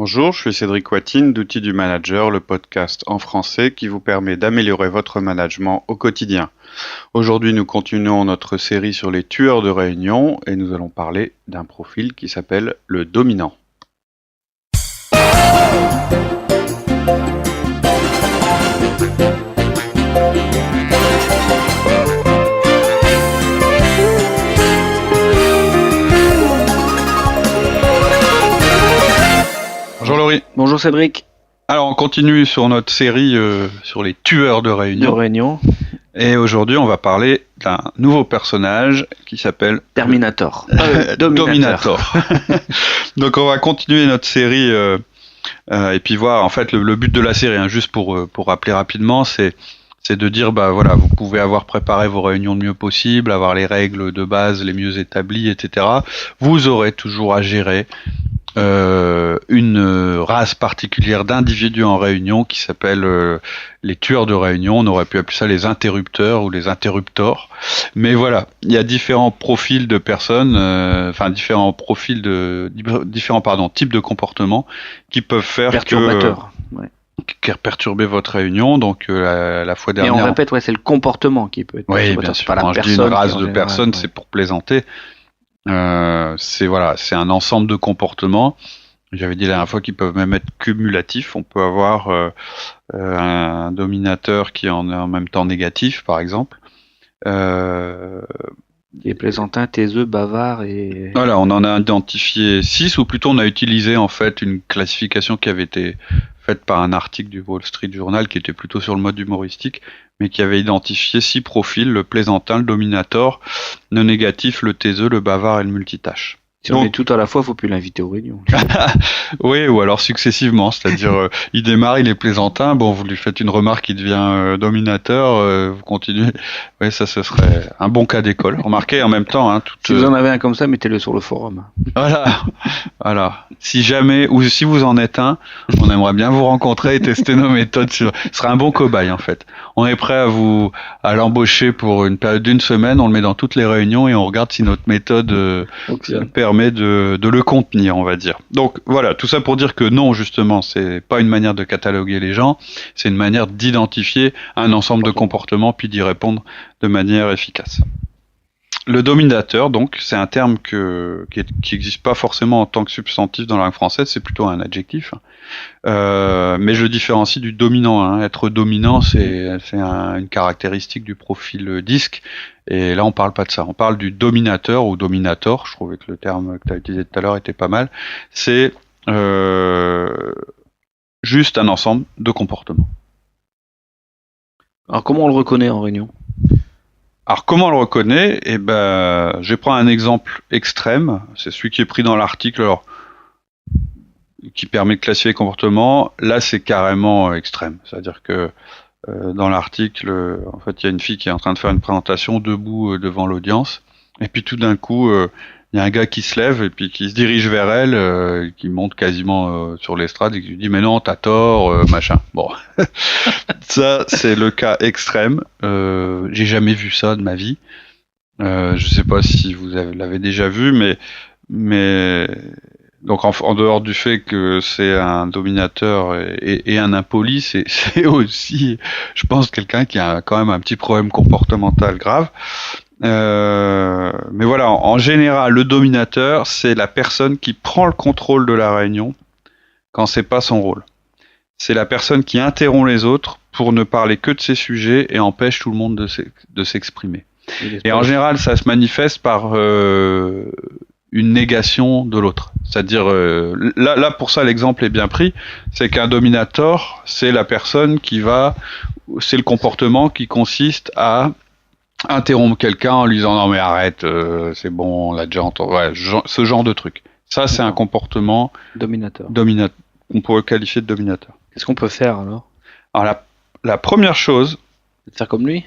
Bonjour, je suis Cédric Watine d'Outils du Manager, le podcast en français qui vous permet d'améliorer votre management au quotidien. Aujourd'hui, nous continuons notre série sur les tueurs de réunion et nous allons parler d'un profil qui s'appelle le dominant. Bonjour Laurie. Bonjour Cédric. Alors on continue sur notre série sur les tueurs de réunion. Et aujourd'hui on va parler d'un nouveau personnage qui s'appelle Terminator. Dominator. Donc on va continuer notre série et puis voir en fait le but de la série, juste pour rappeler rapidement, c'est de dire voilà, vous pouvez avoir préparé vos réunions le mieux possible, avoir les règles de base les mieux établies, etc. Vous aurez toujours à gérer une race particulière d'individus en réunion qui s'appelle les tueurs de réunion. On aurait pu appeler ça les interrupteurs ou les interruptors. Mais voilà, il y a différents profils de personnes, différents types de comportements qui peuvent faire perturber votre réunion. Donc la fois dernière. Et on répète, c'est le comportement qui peut être. Oui, bien sûr. Quand je dis une race de personnes, c'est pour plaisanter. C'est un ensemble de comportements. J'avais dit la dernière fois qu'ils peuvent même être cumulatifs. On peut avoir un dominateur qui en est en même temps négatif, par exemple. Des plaisantins, taiseux, bavards et... Voilà, on en a identifié 6, ou plutôt on a utilisé en fait une classification qui avait été faite par un article du Wall Street Journal qui était plutôt sur le mode humoristique, mais qui avait identifié 6 profils: le plaisantin, le dominator, le négatif, le taiseux, le bavard et le multitâche. Si on est tout à la fois, faut plus l'inviter aux réunions. Oui, ou alors successivement, c'est-à-dire il démarre, il est plaisantin, vous lui faites une remarque, il devient dominateur, vous continuez. Oui, ça ce serait un bon cas d'école. Remarquez en même temps, si vous en avez un comme ça, mettez-le sur le forum. Voilà. Si jamais, ou si vous en êtes un, on aimerait bien vous rencontrer et tester nos méthodes. Ce serait un bon cobaye en fait. On est prêt à l'embaucher pour une période d'1 semaine, on le met dans toutes les réunions et on regarde si notre méthode permet de le contenir, on va dire. Donc voilà, tout ça pour dire que non, justement, c'est pas une manière de cataloguer les gens, c'est une manière d'identifier un ensemble de comportements puis d'y répondre de manière efficace. Le dominateur, donc, c'est un terme qui n'existe pas forcément en tant que substantif dans la langue française, c'est plutôt un adjectif. Mais je le différencie du dominant. Être dominant, c'est une caractéristique du profil disque. Et là, on parle pas de ça. On parle du dominateur ou dominator. Je trouvais que le terme que tu as utilisé tout à l'heure était pas mal. C'est juste un ensemble de comportements. Alors, comment on le reconnaît en réunion ? Alors comment on le reconnaît ? Je vais prendre un exemple extrême, c'est celui qui est pris dans l'article, qui permet de classifier les comportements. Là c'est carrément extrême, c'est-à-dire que dans l'article, en fait il y a une fille qui est en train de faire une présentation debout devant l'audience, et puis tout d'un coup il y a un gars qui se lève et puis qui se dirige vers elle, qui monte quasiment sur l'estrade et qui lui dit « Mais non, t'as tort, machin. » Bon, ça c'est le cas extrême. J'ai jamais vu ça de ma vie. Je sais pas si vous l'avez déjà vu, mais donc en dehors du fait que c'est un dominateur et un impoli, c'est aussi, je pense, quelqu'un qui a quand même un petit problème comportemental grave. Mais voilà, en général, le dominateur, c'est la personne qui prend le contrôle de la réunion quand c'est pas son rôle. C'est la personne qui interrompt les autres pour ne parler que de ses sujets et empêche tout le monde de s'exprimer. Et en général, ça se manifeste par une négation de l'autre. C'est-à-dire, là pour ça, l'exemple est bien pris, c'est qu'un dominator, c'est la personne c'est le comportement qui consiste à interrompre quelqu'un en lui disant non mais arrête, c'est bon, on l'a déjà entendu, ce genre de truc. Ça c'est un comportement dominateur. On pourrait qualifier de dominateur. Qu'est-ce qu'on peut faire alors ? Alors la première chose, c'est de faire comme lui.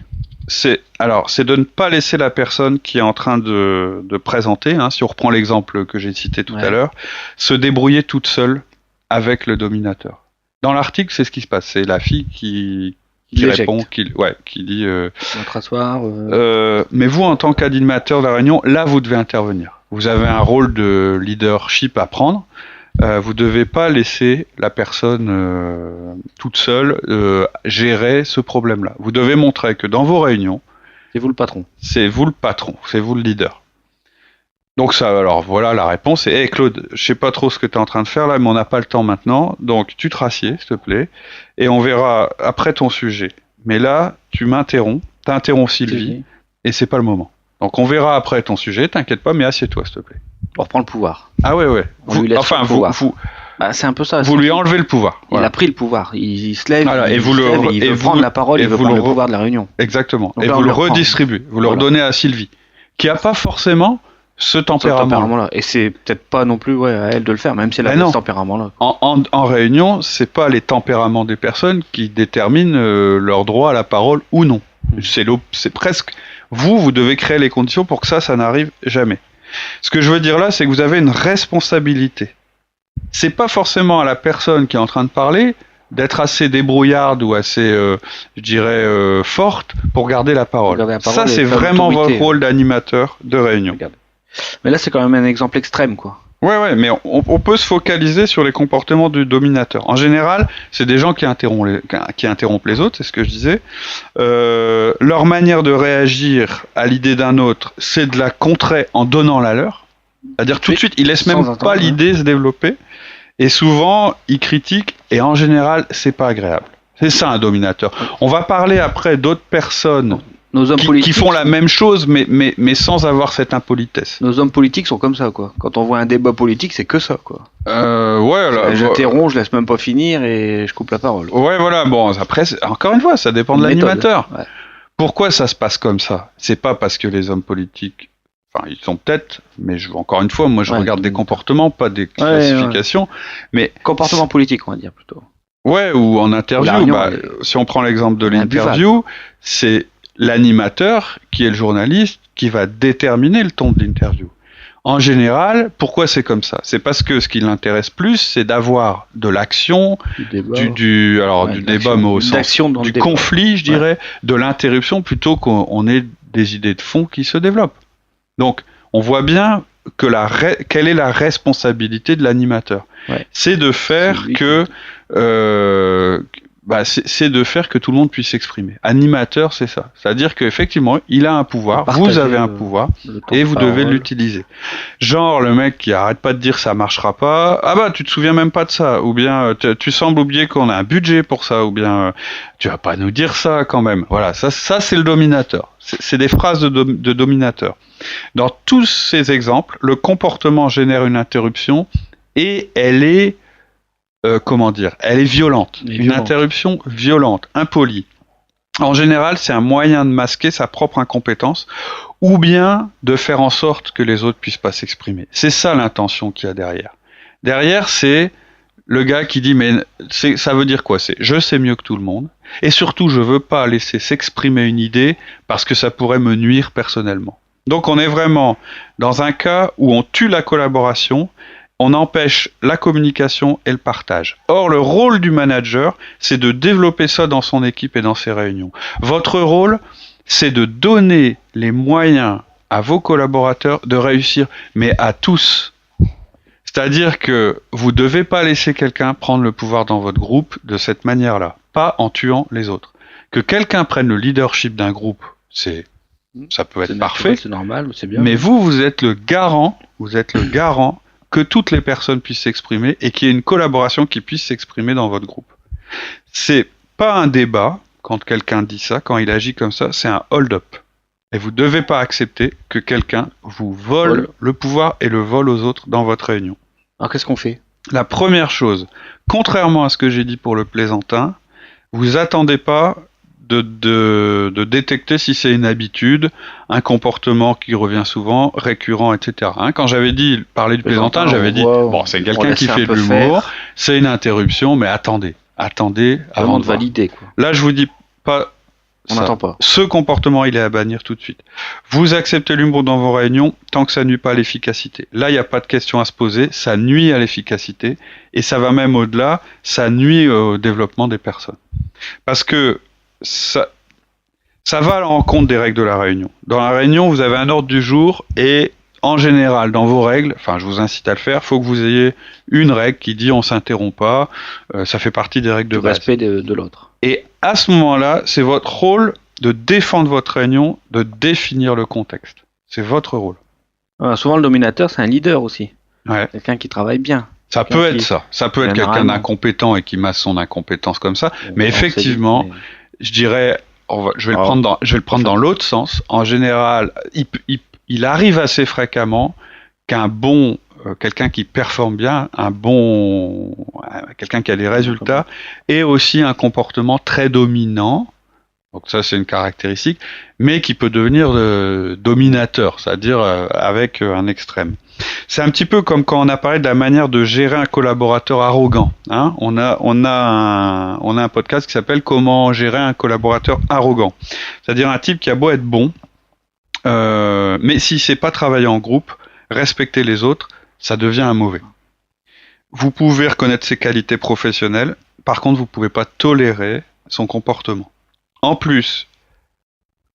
C'est de ne pas laisser la personne qui est en train de présenter, si on reprend l'exemple que j'ai cité tout à l'heure, se débrouiller toute seule avec le dominateur. Dans l'article, c'est ce qui se passe, c'est la fille qui répond, qui dit notre asseoir. Mais vous, en tant qu'animateur de la réunion, là, vous devez intervenir. Vous avez un rôle de leadership à prendre. Vous devez pas laisser la personne toute seule gérer ce problème-là. Vous devez montrer que dans vos réunions, C'est vous le patron. c'est vous le patron, c'est vous le leader. Donc ça, alors voilà la réponse. Et hey Claude, je sais pas trop ce que tu es en train de faire là, mais on n'a pas le temps maintenant. Donc tu te rassieds, s'il te plaît, et on verra après ton sujet. Mais là, tu t'interromps Sylvie, et c'est pas le moment. Donc on verra après ton sujet, t'inquiète pas, mais assieds-toi, s'il te plaît. On reprend le pouvoir. Ah ouais. On lui laisse le pouvoir. Vous C'est un peu ça. lui enlevez le pouvoir. Il Voilà. a pris le pouvoir. Il se lève, Voilà, et il vous se le- lève, il et veut vous prendre le- la parole, et il veut vous prendre le le pouvoir de la réunion. Exactement. Donc Et là, vous on le le reprend. redistribuez. Vous le Voilà. redonnez à Sylvie, qui a pas forcément ce Ce tempérament. tempérament-là. Et c'est peut-être pas non plus à elle de le faire, même si elle Ben a non. ce tempérament-là. En réunion, c'est pas les tempéraments des personnes qui déterminent leur droit à la parole ou non. C'est presque vous devez créer les conditions pour que ça n'arrive jamais. Ce que je veux dire là, c'est que vous avez une responsabilité. C'est pas forcément à la personne qui est en train de parler d'être assez débrouillarde ou assez, je dirais, forte pour garder la parole. Pour garder la parole Ça, et c'est faire vraiment l'autorité. votre rôle d'animateur de réunion. Regardez. Mais là, c'est quand même un exemple extrême, quoi. Ouais, mais on peut se focaliser sur les comportements du dominateur. En général, c'est des gens qui interrompent les autres, c'est ce que je disais. Leur manière de réagir à l'idée d'un autre, c'est de la contrer en donnant la leur. C'est-à-dire tout de suite, ils laissent Sans même attendre, pas l'idée se développer. Et souvent, ils critiquent, et en général, c'est pas agréable. C'est ça un dominateur. On va parler après d'autres personnes Nos hommes qui politiques. font la même chose, mais sans avoir cette impolitesse. Nos hommes politiques sont comme ça, quoi. Quand on voit un débat politique, c'est que ça, quoi. Ouais, là, J'interromps, je laisse même pas finir et je coupe la parole. ouais, voilà. Bon, après, encore une fois, ça dépend de Une méthode. l'animateur. Ouais. Pourquoi ça se passe comme ça? C'est pas parce que les hommes politiques, enfin, ils sont peut-être, mais encore une fois, moi, je Ouais. regarde des comportements, pas des classifications. Mais Comportement politique, on va dire plutôt. ouais, ou en interview. La réunion, Si on prend l'exemple de imbuvable. l'interview, c'est l'animateur qui est le journaliste qui va déterminer le ton de l'interview. En général, pourquoi c'est comme ça? C'est parce que ce qui l'intéresse plus, c'est d'avoir de l'action, Du débat. du débat, mais au sens D'action dans du le débat. conflit, je dirais, de l'interruption, plutôt qu'on ait des idées de fond qui se développent. Donc, on voit bien que quelle est la responsabilité de l'animateur. Ouais. C'est de faire C'est lui que c'est de faire que tout le monde puisse s'exprimer. Animateur, c'est ça. C'est-à-dire qu'effectivement, il a un pouvoir, vous Partager avez un le- pouvoir, Le temps et de vous parole. devez l'utiliser. Genre le mec qui arrête pas de dire ça marchera pas, ah bah tu te souviens même pas de ça, ou bien tu sembles oublier qu'on a un budget pour ça, ou bien tu vas pas nous dire ça quand même. Voilà, ça c'est le dominateur. C'est des phrases de dominateur. Dans tous ces exemples, le comportement génère une interruption et elle est elle est violente. Elle est Une violente. interruption violente, impolie. En général, c'est un moyen de masquer sa propre incompétence ou bien de faire en sorte que les autres puissent pas s'exprimer. C'est ça l'intention qu'il y a derrière. Derrière, c'est le gars qui dit mais ça veut dire quoi? C'est je sais mieux que tout le monde et surtout je veux pas laisser s'exprimer une idée parce que ça pourrait me nuire personnellement. Donc on est vraiment dans un cas où on tue la collaboration, on empêche la communication et le partage. Or, le rôle du manager, c'est de développer ça dans son équipe et dans ses réunions. Votre rôle, c'est de donner les moyens à vos collaborateurs de réussir, mais à tous. C'est-à-dire que vous ne devez pas laisser quelqu'un prendre le pouvoir dans votre groupe de cette manière-là, pas en tuant les autres. Que quelqu'un prenne le leadership d'un groupe, ça peut être C'est parfait, naturel, c'est normal, c'est bien. mais vous êtes le garant que toutes les personnes puissent s'exprimer et qu'il y ait une collaboration qui puisse s'exprimer dans votre groupe. C'est pas un débat quand quelqu'un dit ça, quand il agit comme ça, c'est un hold-up. Et vous ne devez pas accepter que quelqu'un vous vole le pouvoir et le vole aux autres dans votre réunion. Alors qu'est-ce qu'on fait? La première chose, contrairement à ce que j'ai dit pour le plaisantin, vous attendez pas de détecter si c'est une habitude, un comportement qui revient souvent, récurrent, etc. Quand j'avais parlé du plaisantin, j'avais dit, bon, c'est quelqu'un qui fait de l'humour, c'est une interruption, mais attendez avant de valider, quoi. Là, je vous dis pas On n'attend pas. Ce comportement, il est à bannir tout de suite. Vous acceptez l'humour dans vos réunions tant que ça nuit pas à l'efficacité. Là, il n'y a pas de question à se poser, ça nuit à l'efficacité, et ça va même au-delà, ça nuit au développement des personnes. Parce que ça va à l'encontre des règles de la réunion. Dans la réunion, vous avez un ordre du jour et en général, dans vos règles, enfin, je vous incite à le faire, faut que vous ayez une règle qui dit on s'interrompt pas, ça fait partie des règles de Le base. respect de l'autre. Et à ce moment-là, c'est votre rôle de défendre votre réunion, de définir le contexte. C'est votre rôle. Souvent, le dominateur, c'est un leader aussi. Ouais. Quelqu'un qui travaille bien. Ça peut être ça. Ça peut être quelqu'un d'incompétent et qui masse son incompétence comme ça. Mais effectivement, je dirais, je vais le prendre dans l'autre sens. En général, il arrive assez fréquemment quelqu'un qui performe bien, quelqu'un qui a des résultats, et aussi un comportement très dominant. Donc ça, c'est une caractéristique, mais qui peut devenir dominateur, c'est-à-dire avec un extrême. C'est un petit peu comme quand on a parlé de la manière de gérer un collaborateur arrogant. Hein. On a un podcast qui s'appelle Comment gérer un collaborateur arrogant. C'est-à-dire un type qui a beau être bon, mais s'il ne sait pas travailler en groupe, respecter les autres, ça devient un mauvais. Vous pouvez reconnaître ses qualités professionnelles, par contre, vous ne pouvez pas tolérer son comportement. En plus,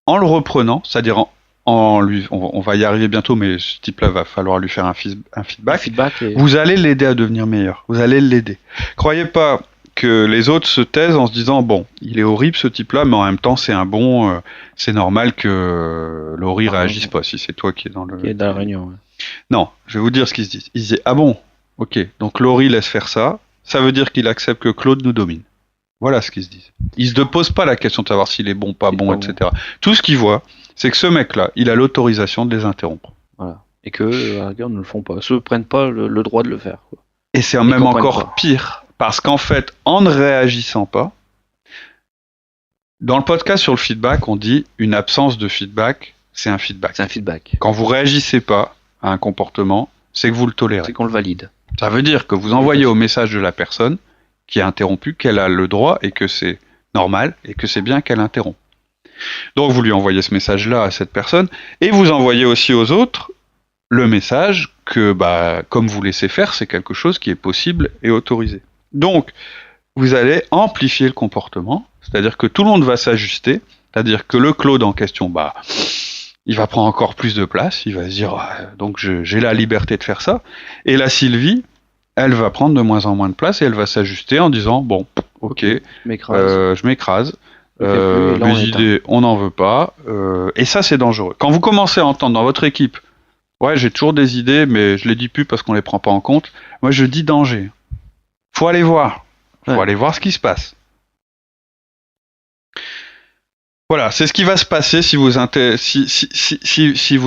en le reprenant, c'est-à-dire on va y arriver bientôt, mais ce type-là va falloir lui faire un feedback. Vous allez l'aider à devenir meilleur. Vous allez l'aider. Croyez pas que les autres se taisent en se disant bon, il est horrible ce type-là, mais en même temps c'est un bon, c'est normal que Laurie réagisse pas si c'est toi qui est dans la réunion. Ouais. Non, je vais vous dire ce qu'ils se disent. Ils disaient ah bon, ok, donc Laurie laisse faire ça. Ça veut dire qu'il accepte que Claude nous domine. Voilà ce qu'ils se disent. Ils ne se posent pas la question de savoir s'il est bon, pas bon, etc. Bon. Tout ce qu'ils voient, c'est que ce mec-là, il a l'autorisation de les interrompre. Voilà. Et que, ne le font pas. Ceux ne prennent pas le droit de le faire. Quoi. Et c'est même encore pire. Parce qu'en fait, en ne réagissant pas, dans le podcast sur le feedback, on dit une absence de feedback, c'est un feedback. C'est un feedback. Quand vous réagissez pas à un comportement, c'est que vous le tolérez. C'est qu'on le valide. Ça veut dire que vous envoyez au message de la personne qui est interrompue qu'elle a le droit et que c'est normal et que c'est bien qu'elle interrompt. Donc vous lui envoyez ce message-là à cette personne et vous envoyez aussi aux autres le message que comme vous laissez faire, c'est quelque chose qui est possible et autorisé. Donc vous allez amplifier le comportement, c'est-à-dire que tout le monde va s'ajuster, c'est-à-dire que le Claude en question, il va prendre encore plus de place, il va se dire donc j'ai la liberté de faire ça, et la Sylvie, elle va prendre de moins en moins de place et elle va s'ajuster en disant bon, ok, je m'écrase, mes idées, on n'en veut pas, et ça c'est dangereux. Quand vous commencez à entendre dans votre équipe, ouais, j'ai toujours des idées, mais je les dis plus parce qu'on les prend pas en compte. Moi, je dis danger. Faut aller voir. Faut aller voir ce qui se passe. Voilà, c'est ce qui va se passer si vous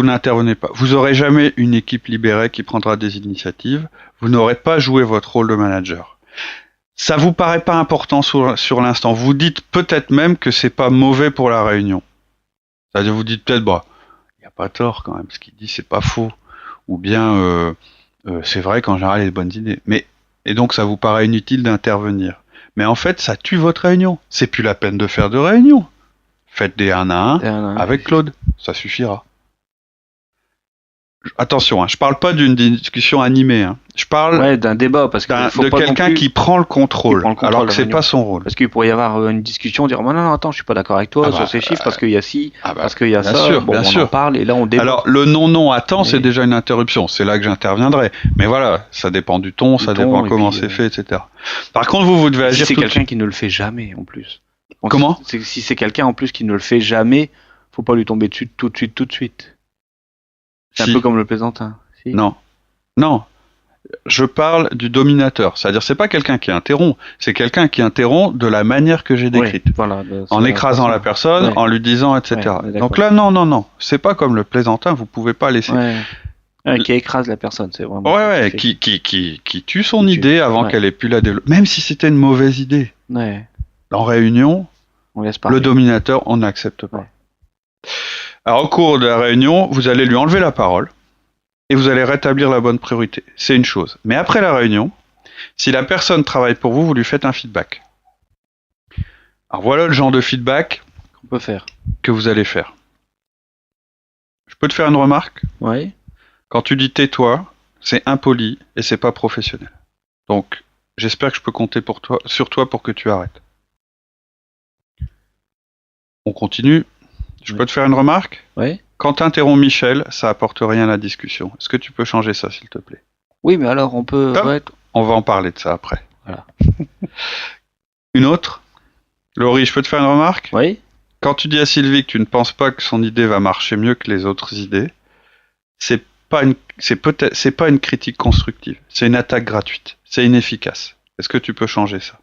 n'intervenez pas. Vous n'aurez jamais une équipe libérée qui prendra des initiatives. Vous n'aurez pas joué votre rôle de manager. Ça vous paraît pas important sur l'instant. Vous dites peut-être même que c'est pas mauvais pour la réunion. C'est-à-dire vous dites peut-être il n'y a pas tort quand même. Ce qu'il dit c'est pas faux. Ou bien c'est vrai qu'en général il y a de bonnes idées. Et donc ça vous paraît inutile d'intervenir. Mais en fait ça tue votre réunion. C'est plus la peine de faire de réunion. Faites des 1 à 1 avec Claude, ça suffira. Attention, je parle pas d'une discussion animée. Je parle d'un débat parce que de quelqu'un qui prend le contrôle, alors que c'est pas son rôle. Parce qu'il pourrait y avoir une discussion, dire non, attends, je suis pas d'accord avec toi sur ces chiffres parce qu'il y a ci, parce qu'il y a ça. Sûr, bien sûr. On en parle et là on débat. Alors le non, attends, c'est déjà une interruption. C'est là que j'interviendrai. Mais voilà, ça dépend du ton, ça dépend comment c'est fait, etc. Par contre, vous devez agir. Si c'est quelqu'un qui ne le fait jamais en plus. Donc, comment ? Si c'est quelqu'un en plus qui ne le fait jamais, faut pas lui tomber dessus tout de suite. C'est un peu comme le plaisantin. Si. Non. Je parle du dominateur. C'est-à-dire, c'est pas quelqu'un qui interrompt, c'est quelqu'un qui interrompt de la manière que j'ai décrite. En écrasant la personne, en lui disant, etc. Donc là, non. C'est pas comme le plaisantin, vous pouvez pas laisser. Qui écrase la personne, c'est vraiment. Qui tue son idée avant qu'elle ait pu la développer. Même si c'était une mauvaise idée. En réunion, le dominateur, on n'accepte pas. Alors, au cours de la réunion, vous allez lui enlever la parole et vous allez rétablir la bonne priorité. C'est une chose. Mais après la réunion, si la personne travaille pour vous, vous lui faites un feedback. Alors voilà le genre de feedback qu'on peut faire. Que vous allez faire. Je peux te faire une remarque ? Oui. Quand tu dis tais-toi, c'est impoli et c'est pas professionnel. Donc, j'espère que je peux compter sur toi pour que tu arrêtes. On continue. Je peux te faire une remarque ? Oui. quand tu interromps Michel, ça apporte rien à la discussion. Est-ce que tu peux changer ça, s'il te plaît? Oui, mais alors on peut... On va en parler de ça après. Voilà. Une autre? Laurie, je peux te faire une remarque? Oui. Quand tu dis à Sylvie que tu ne penses pas que son idée va marcher mieux que les autres idées, c'est pas une critique constructive. C'est une attaque gratuite. C'est inefficace. Est-ce que tu peux changer ça?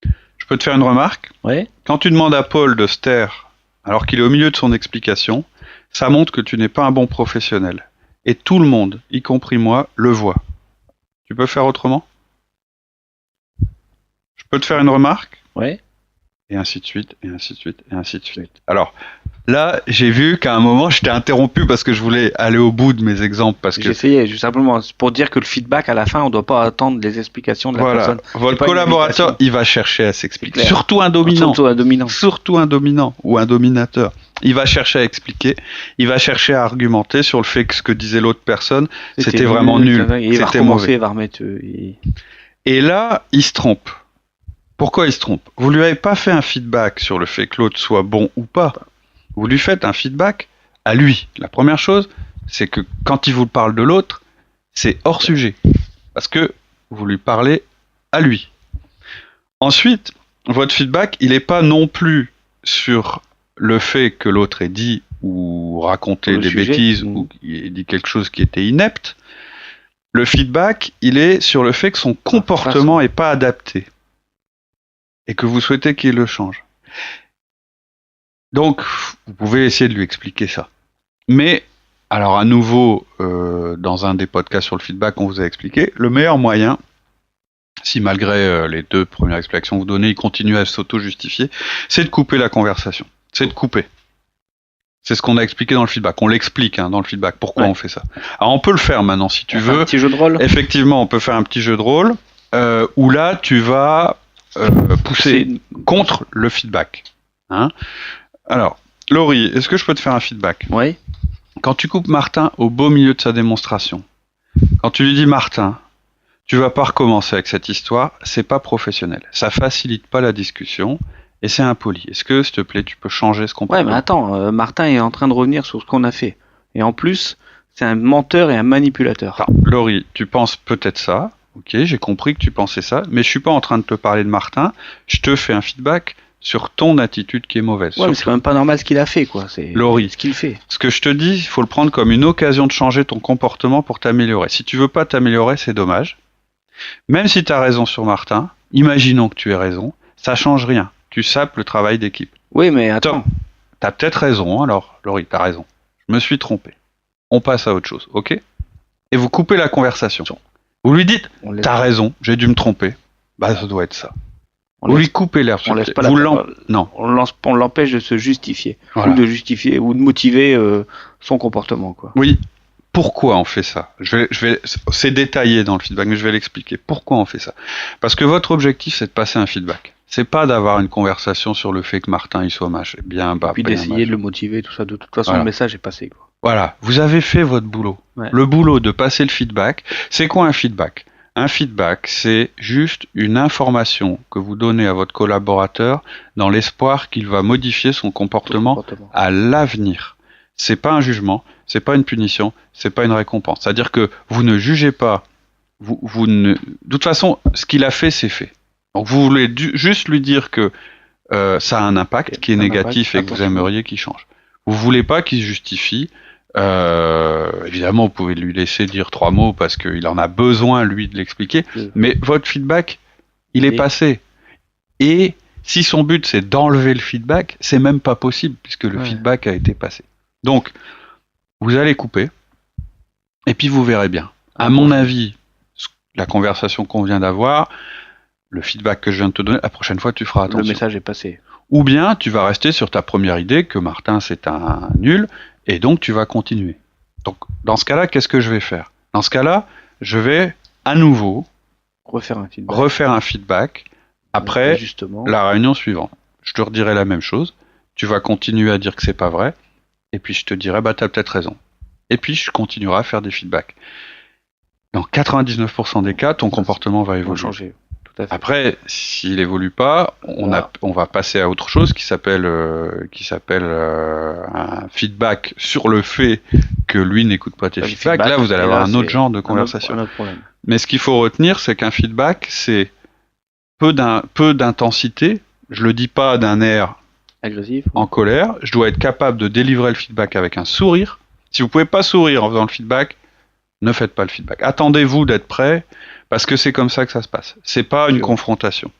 Je peux te faire une remarque? Oui. Quand tu demandes à Paul de se taire alors qu'il est au milieu de son explication, ça montre que tu n'es pas un bon professionnel. Et tout le monde, y compris moi, le voit. Tu peux faire autrement? Je peux te faire une remarque? Oui. Et ainsi de suite, et ainsi de suite, et ainsi de suite. Alors, là, j'ai vu qu'à un moment, je t'ai interrompu parce que je voulais aller au bout de mes exemples. J'essayais, juste simplement, pour dire que le feedback, à la fin, on ne doit pas attendre les explications de la personne. Votre collaborateur, il va chercher à s'expliquer. Surtout un dominant. Surtout un dominant ou un dominateur. Il va chercher à expliquer, il va chercher à argumenter sur le fait que ce que disait l'autre personne, c'était vraiment nul. C'était mauvais. Il va remettre... Et là, il se trompe. Pourquoi il se trompe? Vous lui avez pas fait un feedback sur le fait que l'autre soit bon ou pas. Vous lui faites un feedback à lui. La première chose, c'est que quand il vous parle de l'autre, c'est hors sujet. Parce que vous lui parlez à lui. Ensuite, votre feedback, il n'est pas non plus sur le fait que l'autre ait dit ou raconté des bêtises ou ait dit quelque chose qui était inepte. Le feedback, il est sur le fait que son comportement n'est pas adapté. Et que vous souhaitez qu'il le change. Donc, vous pouvez essayer de lui expliquer ça. Mais, alors à nouveau, dans un des podcasts sur le feedback, on vous a expliqué, le meilleur moyen, si malgré les 2 premières explications que vous donnez, il continue à s'auto-justifier, c'est de couper la conversation. C'est de couper. C'est ce qu'on a expliqué dans le feedback. On l'explique dans le feedback, pourquoi on fait ça. Alors on peut le faire maintenant, si tu veux. Un petit jeu de rôle. Effectivement, on peut faire un petit jeu de rôle, où là, tu vas... pousser contre le feedback. Alors, Laurie, est-ce que je peux te faire un feedback? Oui. Quand tu coupes Martin au beau milieu de sa démonstration, quand tu lui dis Martin, tu vas pas recommencer avec cette histoire, c'est pas professionnel. Ça facilite pas la discussion et c'est impoli. Est-ce que, s'il te plaît, tu peux changer ce comportement? Ouais, mais attends, Martin est en train de revenir sur ce qu'on a fait. Et en plus, c'est un menteur et un manipulateur. Alors, Laurie, tu penses peut-être ça. Ok, j'ai compris que tu pensais ça, mais je suis pas en train de te parler de Martin, je te fais un feedback sur ton attitude qui est mauvaise. Ouais, mais c'est quand même pas normal ce qu'il a fait, quoi. C'est Laurie, ce qu'il fait. Ce que je te dis, il faut le prendre comme une occasion de changer ton comportement pour t'améliorer. Si tu veux pas t'améliorer, c'est dommage. Même si tu as raison sur Martin, imaginons que tu aies raison, ça change rien. Tu sapes le travail d'équipe. Oui, mais attends. T'as peut-être raison, alors, Laurie, t'as raison. Je me suis trompé. On passe à autre chose, ok? Et vous coupez la conversation. Vous lui dites, t'as raison, j'ai dû me tromper. Bah, ça doit être ça. Vous lui coupez l'air. On laisse pas non. On l'empêche de se justifier. Voilà. Ou de justifier, ou de motiver son comportement, quoi. Oui. Pourquoi on fait ça? C'est détaillé dans le feedback, mais je vais l'expliquer. Pourquoi on fait ça? Parce que votre objectif, c'est de passer un feedback. C'est pas d'avoir une conversation sur le fait que Martin, il soit mâche. Bien, bah, puis d'essayer de le motiver, tout ça. De toute façon, voilà. Le message est passé, quoi. Voilà, vous avez fait votre boulot. Ouais. Le boulot de passer le feedback, c'est quoi un feedback? Un feedback, c'est juste une information que vous donnez à votre collaborateur dans l'espoir qu'il va modifier son comportement à l'avenir. C'est pas un jugement, c'est pas une punition, c'est pas une récompense. C'est-à-dire que vous ne jugez pas, de toute façon, ce qu'il a fait, c'est fait. Donc vous voulez juste lui dire que ça a un impact qui est négatif et que vous aimeriez qu'il change. Vous voulez pas qu'il se justifie. Évidemment, vous pouvez lui laisser dire 3 mots parce qu'il en a besoin, lui, de l'expliquer. Mais votre feedback, il est passé. Et si son but, c'est d'enlever le feedback, c'est même pas possible puisque le feedback a été passé. Donc, vous allez couper et puis vous verrez bien. À mon avis, la conversation qu'on vient d'avoir, le feedback que je viens de te donner, la prochaine fois, tu feras attention. Le message est passé. Ou bien, tu vas rester sur ta première idée que Martin, c'est un nul. Et donc, tu vas continuer. Donc, dans ce cas-là, qu'est-ce que je vais faire? Dans ce cas-là, je vais à nouveau refaire un feedback après la réunion suivante. Je te redirai la même chose. Tu vas continuer à dire que c'est pas vrai. Et puis, je te dirai, bah, t'as peut-être raison. Et puis, je continuerai à faire des feedbacks. Dans 99% des cas, ton comportement va évoluer. Changer. Tout à fait. Après, s'il évolue pas, on va passer à autre chose qui s'appelle un feedback sur le fait que lui n'écoute pas tes feedbacks. Là, vous allez avoir un autre genre de conversation. Un autre problème. Mais ce qu'il faut retenir, c'est qu'un feedback, c'est peu d'intensité. Je le dis pas d'un air agressif, en colère. Je dois être capable de délivrer le feedback avec un sourire. Si vous pouvez pas sourire en faisant le feedback, ne faites pas le feedback. Attendez-vous d'être prêt, parce que c'est comme ça que ça se passe. C'est pas une confrontation.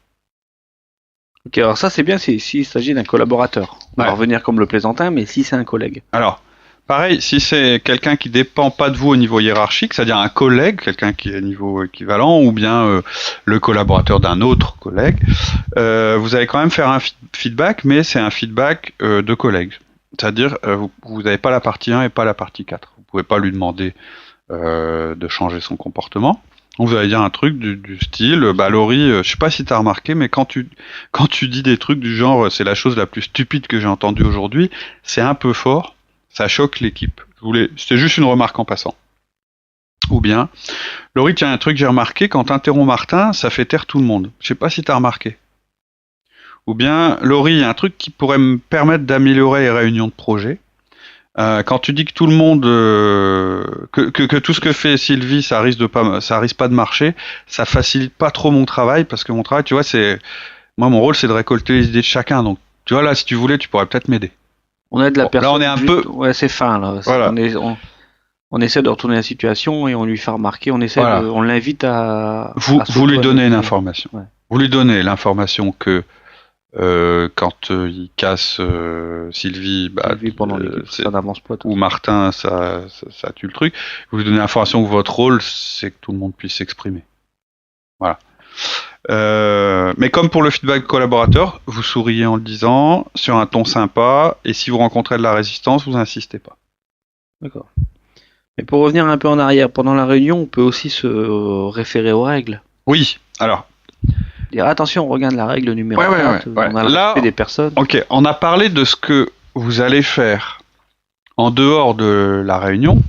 Ok, alors ça c'est bien s'il s'agit d'un collaborateur. On va revenir comme le plaisantin, mais si c'est un collègue. Alors, pareil, si c'est quelqu'un qui dépend pas de vous au niveau hiérarchique, c'est-à-dire un collègue, quelqu'un qui est à niveau équivalent, ou bien le collaborateur d'un autre collègue, vous allez quand même faire un feedback, mais c'est un feedback de collègue. C'est-à-dire, vous n'avez pas la partie 1 et pas la partie 4. Vous pouvez pas lui demander de changer son comportement. Donc vous allez dire un truc du style, Laurie, je sais pas si t'as remarqué, mais quand tu dis des trucs du genre, c'est la chose la plus stupide que j'ai entendue aujourd'hui, c'est un peu fort, ça choque l'équipe. C'était juste une remarque en passant. Ou bien, Laurie, tiens, un truc que j'ai remarqué, quand t'interromps Martin, ça fait taire tout le monde. Je sais pas si t'as remarqué. Ou bien, Laurie, il y a un truc qui pourrait me permettre d'améliorer les réunions de projet. Quand tu dis que tout le monde, que tout ce que fait Sylvie, ça risque pas de marcher, ça facilite pas trop mon travail, parce que mon travail, tu vois, mon rôle, c'est de récolter les idées de chacun. Donc, tu vois, là, si tu voulais, tu pourrais peut-être m'aider. On a de la personne. Là, on est un peu. Ouais, c'est fin, là. Voilà. On essaie de retourner la situation et on lui fait remarquer, on l'invite à. Vous lui donnez une information. Ouais. Vous lui donnez l'information que quand il casse Sylvie, pendant ça n'avance pas. Ou Martin, ça tue le truc. Vous lui donnez l'information que votre rôle, c'est que tout le monde puisse s'exprimer. Voilà. Mais comme pour le feedback collaborateur, vous souriez en le disant, sur un ton sympa, et si vous rencontrez de la résistance, vous insistez pas. D'accord. Mais pour revenir un peu en arrière, pendant la réunion, on peut aussi se référer aux règles. Oui, alors. Dire attention, on regarde la règle numéro 1, on a le respect des personnes. Ok, on a parlé de ce que vous allez faire en dehors de la réunion,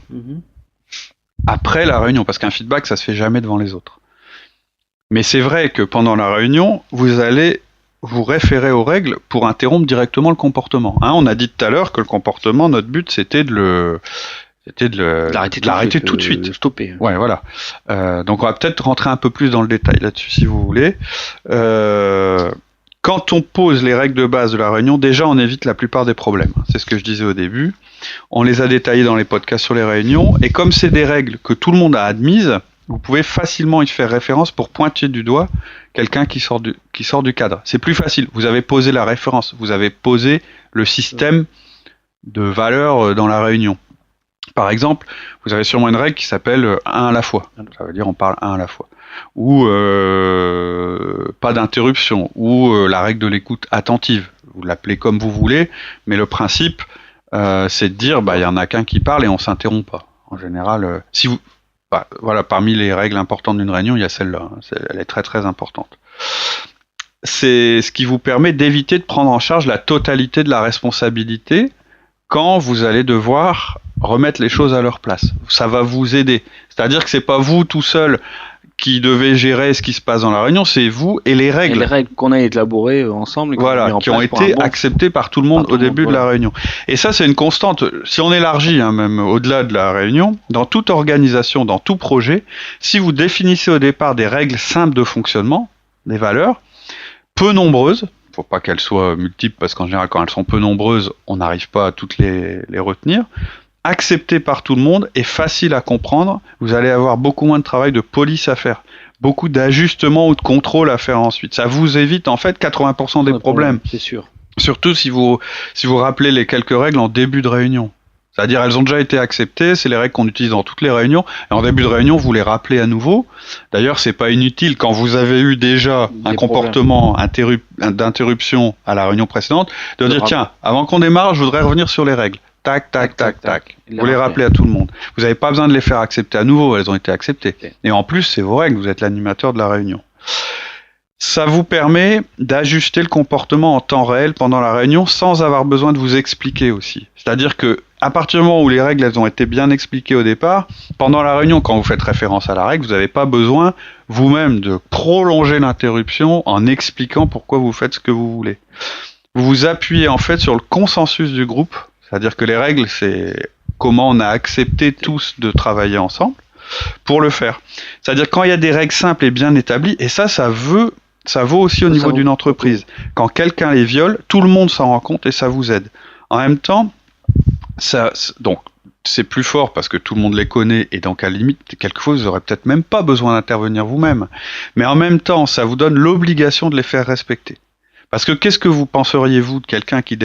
après la réunion, parce qu'un feedback, ça se fait jamais devant les autres. Mais c'est vrai que pendant la réunion, vous allez vous référer aux règles pour interrompre directement le comportement. On a dit tout à l'heure que le comportement, notre but, c'était de l'arrêter tout de suite. Stopper. Ouais, voilà. Donc on va peut-être rentrer un peu plus dans le détail là-dessus, si vous voulez. Quand on pose les règles de base de la réunion, déjà on évite la plupart des problèmes. C'est ce que je disais au début. On les a détaillés dans les podcasts sur les réunions, et comme c'est des règles que tout le monde a admises, vous pouvez facilement y faire référence pour pointer du doigt quelqu'un qui sort du cadre. C'est plus facile. Vous avez posé la référence, vous avez posé le système de valeurs dans la réunion. Par exemple, vous avez sûrement une règle qui s'appelle un à la fois. Ça veut dire on parle un à la fois. Ou pas d'interruption. Ou la règle de l'écoute attentive. Vous l'appelez comme vous voulez, mais le principe, c'est de dire, il y en a qu'un qui parle et on s'interrompt pas. En général, parmi les règles importantes d'une réunion, il y a celle-là. Elle est très très importante. C'est ce qui vous permet d'éviter de prendre en charge la totalité de la responsabilité quand vous allez devoir remettre les choses à leur place. Ça va vous aider. C'est-à-dire que c'est pas vous tout seul qui devez gérer ce qui se passe dans la réunion, c'est vous et les règles. Et les règles qu'on a élaborées ensemble. Qui ont été acceptées par tout le monde au début de la réunion. Et ça, c'est une constante. Si on élargit, même au-delà de la réunion, dans toute organisation, dans tout projet, si vous définissez au départ des règles simples de fonctionnement, des valeurs, peu nombreuses, faut pas qu'elles soient multiples, parce qu'en général, quand elles sont peu nombreuses, on n'arrive pas à toutes les retenir, accepté par tout le monde et facile à comprendre, vous allez avoir beaucoup moins de travail de police à faire, beaucoup d'ajustements ou de contrôle à faire ensuite. Ça vous évite en fait 80% des problèmes. C'est sûr. Surtout si vous rappelez les quelques règles en début de réunion. C'est-à-dire elles ont déjà été acceptées, c'est les règles qu'on utilise dans toutes les réunions, et en début de réunion, vous les rappelez à nouveau. D'ailleurs, c'est pas inutile quand vous avez eu déjà un comportement d'interruption à la réunion précédente, de dire tiens, avant qu'on démarre, je voudrais revenir sur les règles. Tac, tac, tac, tac. Vous les rappelez à tout le monde. Vous n'avez pas besoin de les faire accepter à nouveau, elles ont été acceptées. Et en plus, c'est vos règles, vous êtes l'animateur de la réunion. Ça vous permet d'ajuster le comportement en temps réel pendant la réunion sans avoir besoin de vous expliquer aussi. C'est-à-dire que à partir du moment où les règles elles ont été bien expliquées au départ, pendant la réunion, quand vous faites référence à la règle, vous n'avez pas besoin vous-même de prolonger l'interruption en expliquant pourquoi vous faites ce que vous voulez. Vous vous appuyez en fait sur le consensus du groupe, c'est-à-dire que les règles, c'est comment on a accepté tous de travailler ensemble pour le faire. C'est-à-dire quand il y a des règles simples et bien établies, et ça vaut aussi au niveau d'une entreprise. Quand quelqu'un les viole, tout le monde s'en rend compte et ça vous aide. En même temps, donc c'est plus fort parce que tout le monde les connaît et donc à la limite, quelquefois vous aurez peut-être même pas besoin d'intervenir vous-même. Mais en même temps, ça vous donne l'obligation de les faire respecter. Parce que qu'est-ce que vous penseriez-vous de quelqu'un qui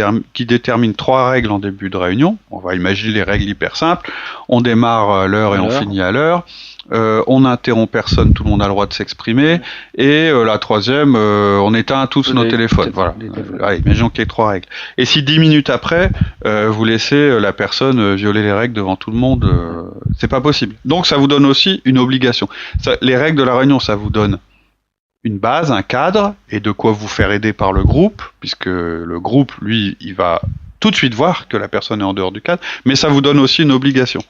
détermine 3 règles en début de réunion? On va imaginer les règles hyper simples. On démarre à l'heure et on finit à l'heure. On n'interrompt personne, tout le monde a le droit de s'exprimer. Et la troisième, on éteint tous nos téléphones. Voilà. Imaginons qu'il y ait 3 règles. Et si 10 minutes après, vous laissez la personne violer les règles devant tout le monde, c'est pas possible. Donc ça vous donne aussi une obligation. Les règles de la réunion, ça vous donne une base, un cadre, et de quoi vous faire aider par le groupe, puisque le groupe, lui, il va tout de suite voir que la personne est en dehors du cadre, mais ça vous donne aussi une obligation.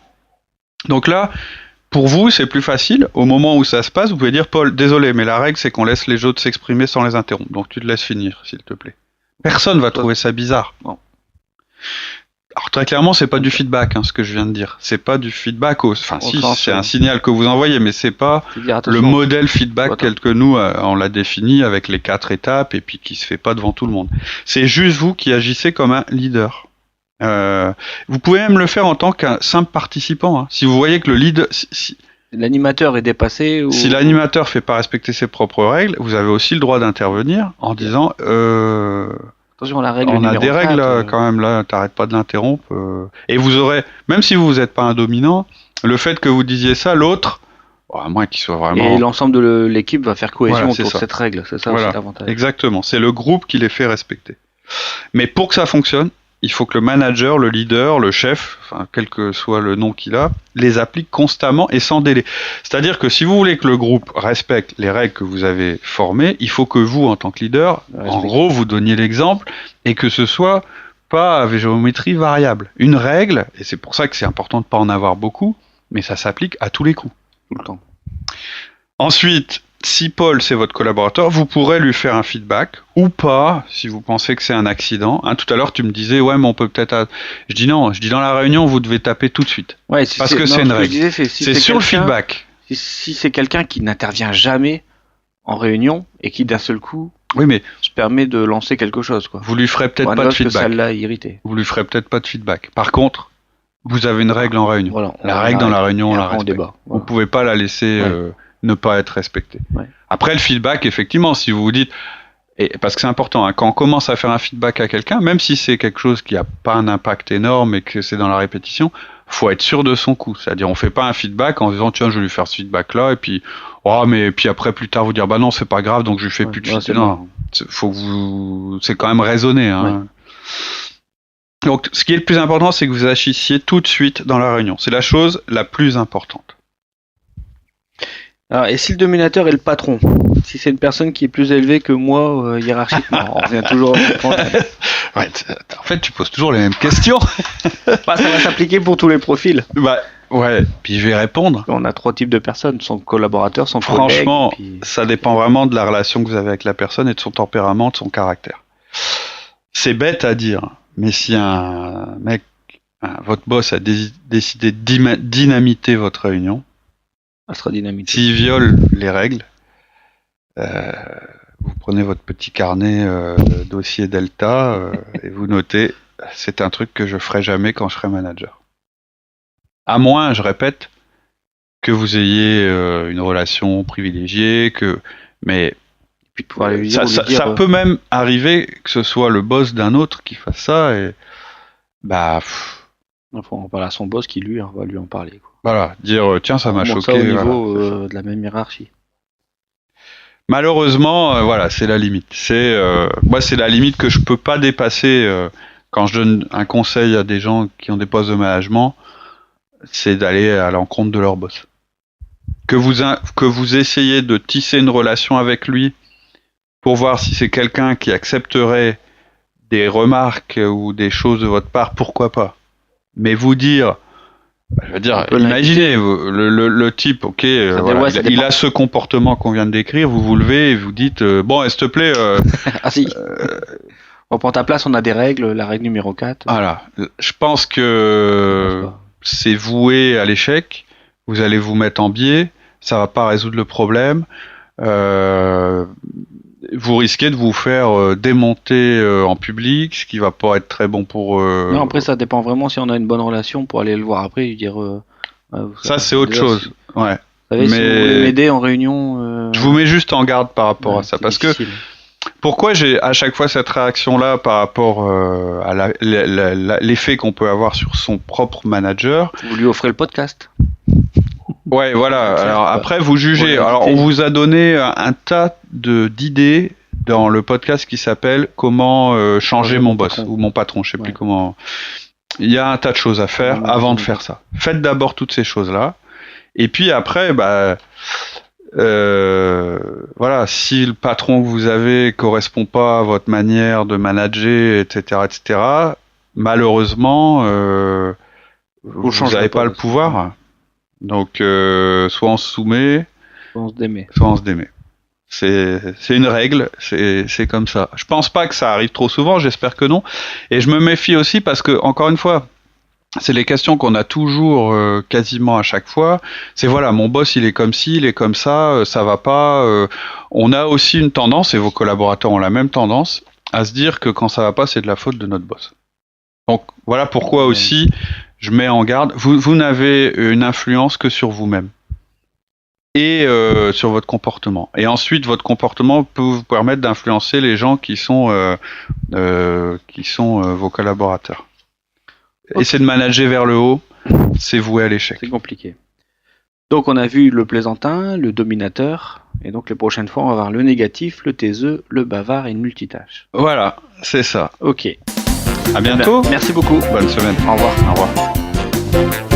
Donc là, pour vous, c'est plus facile. Au moment où ça se passe, vous pouvez dire, Paul, désolé, mais la règle, c'est qu'on laisse les autres s'exprimer sans les interrompre. Donc tu te laisses finir, s'il te plaît. Personne va trouver ça bizarre. Non. Alors très clairement, c'est pas du feedback, ce que je viens de dire. C'est pas du feedback. Enfin, si, c'est un signal que vous envoyez, mais c'est pas le modèle feedback tel que nous on l'a défini avec les 4 étapes et puis qui se fait pas devant tout le monde. C'est juste vous qui agissez comme un leader. Vous pouvez même le faire en tant qu'un simple participant. Si vous voyez que le leader, si l'animateur est dépassé, si l'animateur fait pas respecter ses propres règles, vous avez aussi le droit d'intervenir en disant. Attention, la règle on a des règles là, quand même, là, t'arrêtes pas de l'interrompre. Et vous aurez, même si vous n'êtes pas un dominant, le fait que vous disiez ça, l'autre, à moins qu'il soit vraiment... Et l'ensemble de l'équipe va faire cohésion autour de cette règle, c'est ça aussi l'avantage. Exactement, c'est le groupe qui les fait respecter. Mais pour que ça fonctionne, il faut que le manager, le leader, le chef, enfin, quel que soit le nom qu'il a, les applique constamment et sans délai. C'est-à-dire que si vous voulez que le groupe respecte les règles que vous avez formées, il faut que vous, en tant que leader, en gros, vous donniez l'exemple et que ce soit pas à géométrie variable. Une règle, et c'est pour ça que c'est important de ne pas en avoir beaucoup, mais ça s'applique à tous les coups. Tout le temps. Ensuite, si Paul, c'est votre collaborateur, vous pourrez lui faire un feedback, ou pas, si vous pensez que c'est un accident. Tout à l'heure, tu me disais, ouais, mais on peut peut-être... Je dis non, dans la réunion, vous devez taper tout de suite. Ouais, parce que c'est une règle. C'est sur le feedback. Si c'est quelqu'un qui n'intervient jamais en réunion, et qui d'un seul coup se permet de lancer quelque chose, quoi. Vous lui ferez peut-être pas de feedback. Ça l'a irrité. Vous lui ferez peut-être pas de feedback. Par contre, vous avez une règle en réunion. Voilà, la règle dans la réunion, on la respecte. Voilà. Vous pouvez pas la laisser... ne pas être respecté. Après le feedback, effectivement, si vous vous dites, parce que c'est important, quand on commence à faire un feedback à quelqu'un, même si c'est quelque chose qui n'a pas un impact énorme et que c'est dans la répétition, faut être sûr de son coup. C'est-à-dire, on fait pas un feedback en disant, tiens, je vais lui faire ce feedback-là, et puis, puis après, plus tard, vous dire, bah non, c'est pas grave, donc je lui fais plus de feedback. Non, c'est quand même raisonné. Donc, ce qui est le plus important, c'est que vous agissiez tout de suite dans la réunion. C'est la chose la plus importante. Alors, et si le dominateur est le patron, si c'est une personne qui est plus élevée que moi hiérarchiquement, on revient toujours en fait, tu poses toujours les mêmes questions. Ça va s'appliquer pour tous les profils. Puis je vais répondre. On a 3 types de personnes, son collaborateur, son collègue. Franchement, ça dépend vraiment de la relation que vous avez avec la personne et de son tempérament, de son caractère. C'est bête à dire, mais si un mec, votre boss a décidé de dynamiter votre réunion, sera dynamite. S'il viole les règles, vous prenez votre petit carnet dossier Delta et vous notez, c'est un truc que je ferai jamais quand je serai manager. À moins, je répète, que vous ayez une relation privilégiée, mais puis pouvoir lui dire, ça peut même arriver que ce soit le boss d'un autre qui fasse ça et il faut en parler à son boss qui lui va lui en parler, quoi. Voilà, dire tiens, ça m'a choqué. Ça au niveau de la même hiérarchie. Malheureusement, c'est la limite. Moi, c'est la limite que je peux pas dépasser quand je donne un conseil à des gens qui ont des postes de management, c'est d'aller à l'encontre de leur boss. Que vous essayez de tisser une relation avec lui pour voir si c'est quelqu'un qui accepterait des remarques ou des choses de votre part, pourquoi pas. Mais vous dire Je veux dire, imaginez, le type, ok, voilà, il a ce comportement qu'on vient de décrire, vous vous levez et vous dites, bon, s'il te plaît... ah si, on prend ta place, on a des règles, la règle numéro 4. Voilà, je pense que c'est voué à l'échec, vous allez vous mettre en biais, ça va pas résoudre le problème, vous risquez de vous faire démonter en public, ce qui va pas être très bon pour... Non, après ça dépend vraiment si on a une bonne relation pour aller le voir après et dire... ça c'est autre chose, ouais. Vous savez, si vous voulez m'aider en réunion... Je vous mets juste en garde par rapport à ça, parce difficile. Que... Pourquoi j'ai à chaque fois cette réaction-là par rapport à l'effet qu'on peut avoir sur son propre manager? Vous lui offrez le podcast. Ouais, voilà. Alors après, vous jugez. Alors, on vous a donné un tas d'idées dans le podcast qui s'appelle Comment changer mon boss ou mon patron, je sais plus comment. Il y a un tas de choses à faire avant de faire ça. Faites d'abord toutes ces choses-là, et puis après, voilà, si le patron que vous avez correspond pas à votre manière de manager, etc., malheureusement, vous n'avez pas le pouvoir. Donc, soit on se soumet, soit on se démet. C'est une règle, c'est comme ça. Je pense pas que ça arrive trop souvent, j'espère que non. Et je me méfie aussi parce que, encore une fois, c'est les questions qu'on a toujours quasiment à chaque fois. C'est voilà, mon boss il est comme ci, il est comme ça, ça va pas. On a aussi une tendance, et vos collaborateurs ont la même tendance, à se dire que quand ça va pas, c'est de la faute de notre boss. Donc voilà pourquoi aussi je mets en garde. Vous n'avez une influence que sur vous-même et sur votre comportement. Et ensuite, votre comportement peut vous permettre d'influencer les gens qui sont vos collaborateurs. Essayer de manager vers le haut, c'est voué à l'échec. C'est compliqué. Donc on a vu le plaisantin, le dominateur, et donc les prochaines fois on va voir le négatif, le taiseux, le bavard et le multitâche. Voilà, c'est ça. Ok. À bientôt. Merci beaucoup. Bonne semaine. Au revoir. Au revoir.